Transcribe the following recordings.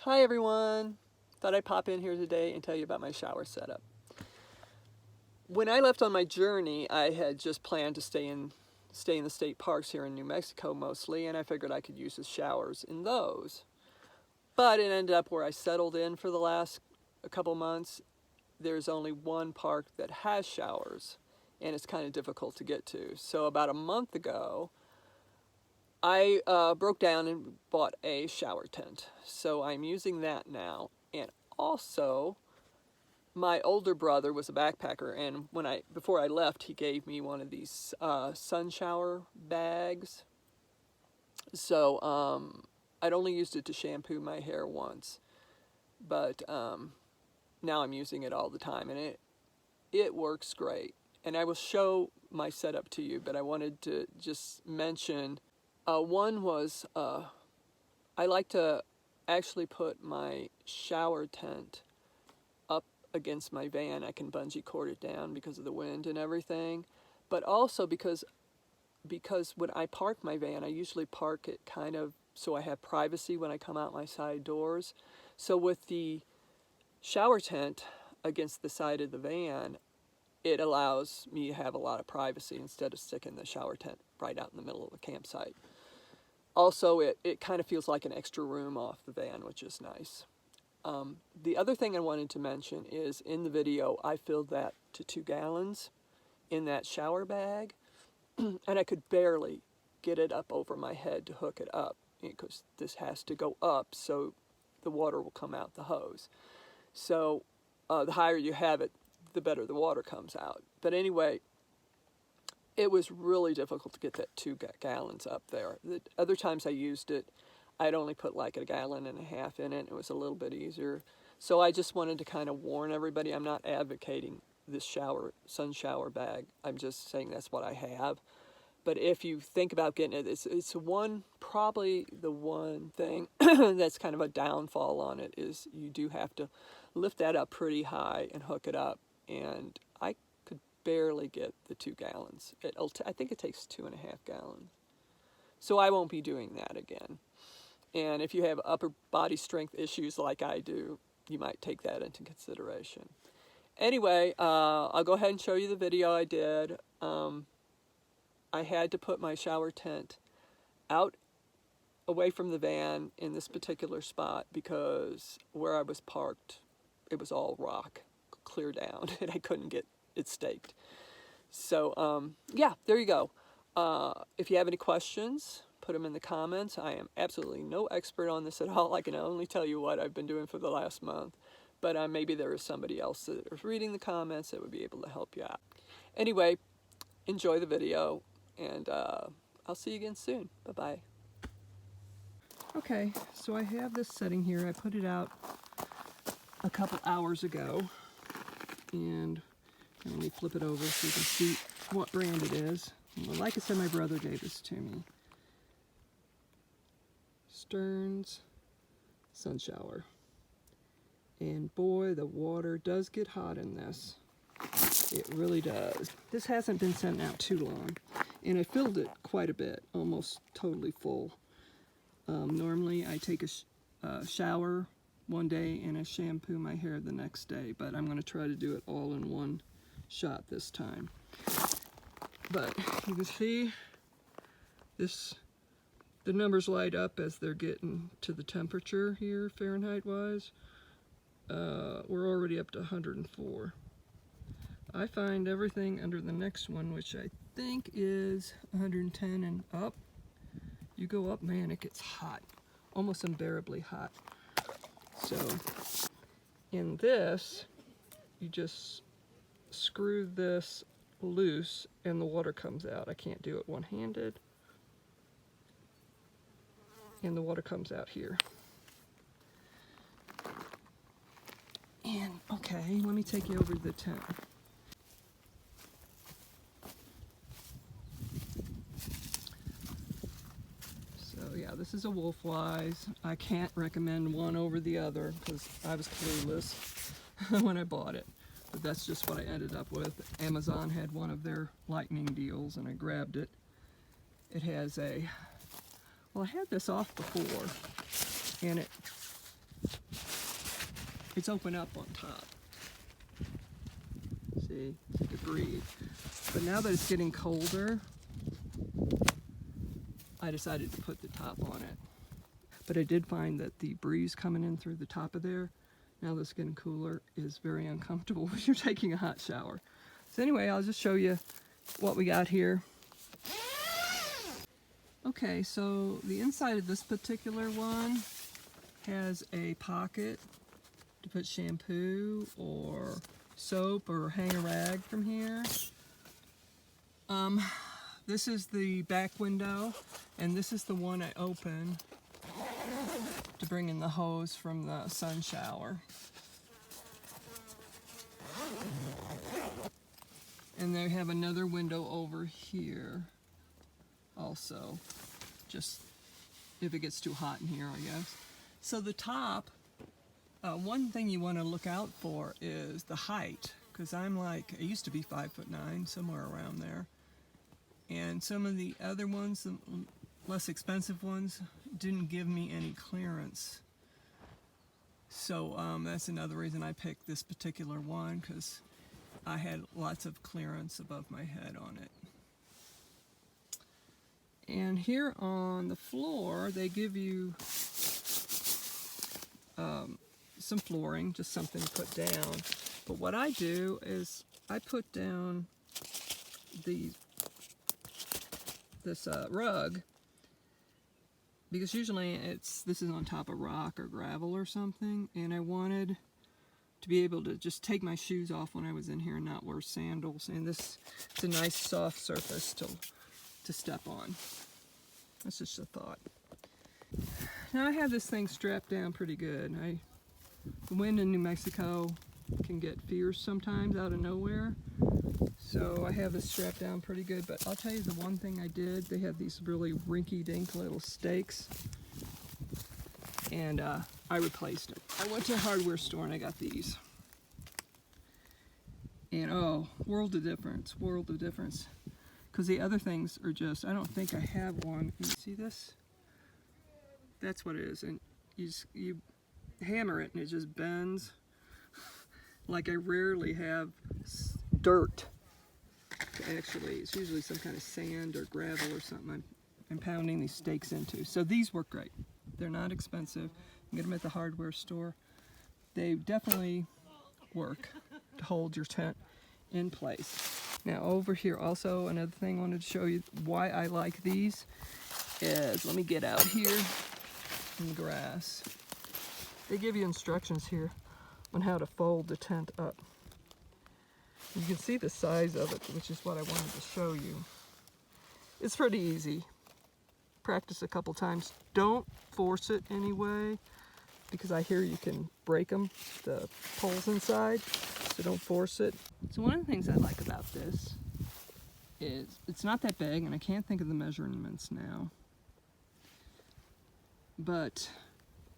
Hi everyone! Thought I'd pop in here today and tell you about my shower setup. When I left on my journey, I had just planned to stay in the state parks here in New Mexico mostly, and I figured I could use the showers in those. But it ended up where I settled in for the last couple months. There's only one park that has showers, and it's kind of difficult to get to. So about a month ago, I broke down and bought a shower tent, so I'm using that now. And also, my older brother was a backpacker, and before I left, he gave me one of these sun shower bags. So I'd only used it to shampoo my hair once, but now I'm using it all the time, and it works great. And I will show my setup to you, but I wanted to just mention. One was, I like to actually put my shower tent up against my van. I can bungee cord it down because of the wind and everything. But also because when I park my van, I usually park it kind of so I have privacy when I come out my side doors. So with the shower tent against the side of the van, it allows me to have a lot of privacy instead of sticking the shower tent right out in the middle of the campsite. Also, it kind of feels like an extra room off the van, which is nice. The other thing I wanted to mention is in the video, I filled that to 2 gallons in that shower bag, and I could barely get it up over my head to hook it up because this has to go up so the water will come out the hose. So the higher you have it, the better the water comes out. But anyway, it was really difficult to get that 2 gallons up there. The other times I used it, I'd only put like 1.5 gallons in it. It was a little bit easier. So I just wanted to kind of warn everybody, I'm not advocating this sun shower bag. I'm just saying that's what I have. But if you think about getting it, it's probably the one thing that's kind of a downfall on it is you do have to lift that up pretty high and hook it up. And I could barely get the 2 gallons. I think it takes 2.5 gallons. So I won't be doing that again. And if you have upper body strength issues like I do, you might take that into consideration. Anyway, I'll go ahead and show you the video I did. I had to put my shower tent out away from the van in this particular spot because where I was parked, it was all rock, clear down, and I couldn't get it staked. So, yeah, there you go. If you have any questions, put them in the comments. I am absolutely no expert on this at all. I can only tell you what I've been doing for the last month. But maybe there is somebody else that is reading the comments that would be able to help you out. Anyway, enjoy the video, and I'll see you again soon. Bye-bye. Okay, so I have this setting here. I put it out a couple hours ago, and let me flip it over so you can see what brand it is. Well, like I said, my brother gave this to me. Stearns Sun Shower. And boy, the water does get hot in this. It really does. This hasn't been sent out too long, and I filled it quite a bit, almost totally full. Normally I take a shower one day and I shampoo my hair the next day, but I'm going to try to do it all in one shot this time. But you can see the numbers light up as they're getting to the temperature here, Fahrenheit wise. We're already up to 104. I find everything under the next one, which I think is 110 and up. You go up, man, it gets hot, almost unbearably hot. So in this, you just screw this loose and the water comes out. I can't do it one-handed. And the water comes out here. And okay, let me take you over to the tent. So yeah, this is a Wolf-Wise. I can't recommend one over the other because I was clueless when I bought it. But that's just what I ended up with. Amazon had one of their lightning deals and I grabbed it. It has well, I had this off before and it it's open up on top. See, so you can breathe. But now that it's getting colder, I decided to put the top on it. But I did find that the breeze coming in through the top of there, now that it's getting cooler, is very uncomfortable when you're taking a hot shower. So anyway, I'll just show you what we got here. Okay, so the inside of this particular one has a pocket to put shampoo or soap or hang a rag from here. This is the back window, and this is the one I open to bring in the hose from the sun shower. And they have another window over here also, just if it gets too hot in here, I guess. So the top, one thing you want to look out for is the height, because I'm like, I used to be 5'9", somewhere around there. And some of the other ones, the less expensive ones, didn't give me any clearance. So that's another reason I picked this particular one, because I had lots of clearance above my head on it. And here on the floor, they give you some flooring, just something to put down. But what I do is I put down this rug, because usually this is on top of rock or gravel or something, and I wanted to be able to just take my shoes off when I was in here and not wear sandals. And this, it's a nice soft surface to step on. That's just a thought. Now I have this thing strapped down pretty good. The wind in New Mexico can get fierce sometimes out of nowhere. So I have this strapped down pretty good, but I'll tell you the one thing I did, they have these really rinky-dink little stakes, and I replaced them. I went to a hardware store and I got these. And oh, world of difference, world of difference. Because the other things are just, I don't think I have one. You see this? That's what it is. And you hammer it and it just bends. Like I rarely have dirt. Actually, it's usually some kind of sand or gravel or something I'm pounding these stakes into. So these work great. They're not expensive. You can get them at the hardware store. They definitely work to hold your tent in place. Now over here also, another thing I wanted to show you why I like these is, let me get out here in the grass. They give you instructions here on how to fold the tent up. You can see the size of it, which is what I wanted to show you. It's pretty easy. Practice a couple times. Don't force it anyway, because I hear you can break them, the poles inside, so don't force it. So one of the things I like about this is it's not that big, and I can't think of the measurements now, but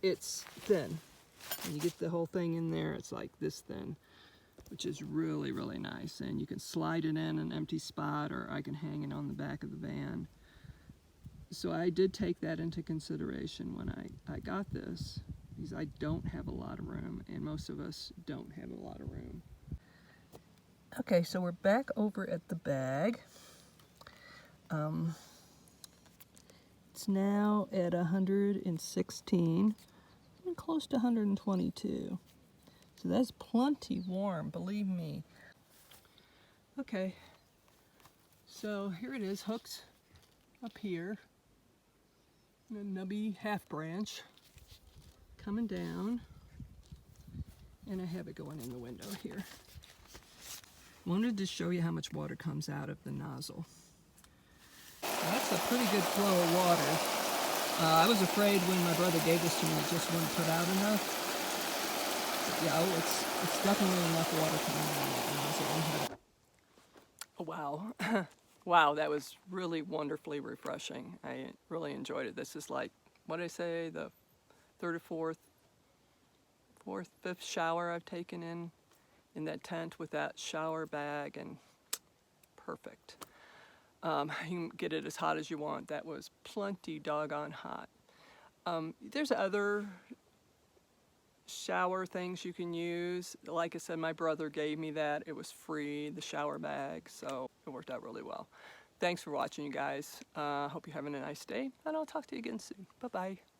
it's thin. When you get the whole thing in there, it's like this thin, which is really, really nice. And you can slide it in an empty spot, or I can hang it on the back of the van. So I did take that into consideration when I got this, because I don't have a lot of room, and most of us don't have a lot of room. Okay, so we're back over at the bag. It's now at 116, and close to 122. So that's plenty warm, believe me. Okay, so here it is, hooked up here. And a nubby half branch coming down, and I have it going in the window here. Wanted to show you how much water comes out of the nozzle. That's a pretty good flow of water. I was afraid when my brother gave this to me it just wouldn't put out enough. But yeah, it's definitely enough water coming out of that nozzle. Oh, wow. Wow, that was really wonderfully refreshing. I really enjoyed it. This is like, what did I say, the third or fifth shower I've taken in that tent with that shower bag, and perfect. You can get it as hot as you want. That was plenty doggone hot. There's other shower things you can use. Like I said, my brother gave me that. It was free, the shower bag, so it worked out really well. Thanks for watching, you guys. Hope you're having a nice day, and I'll talk to you again soon. Bye-bye.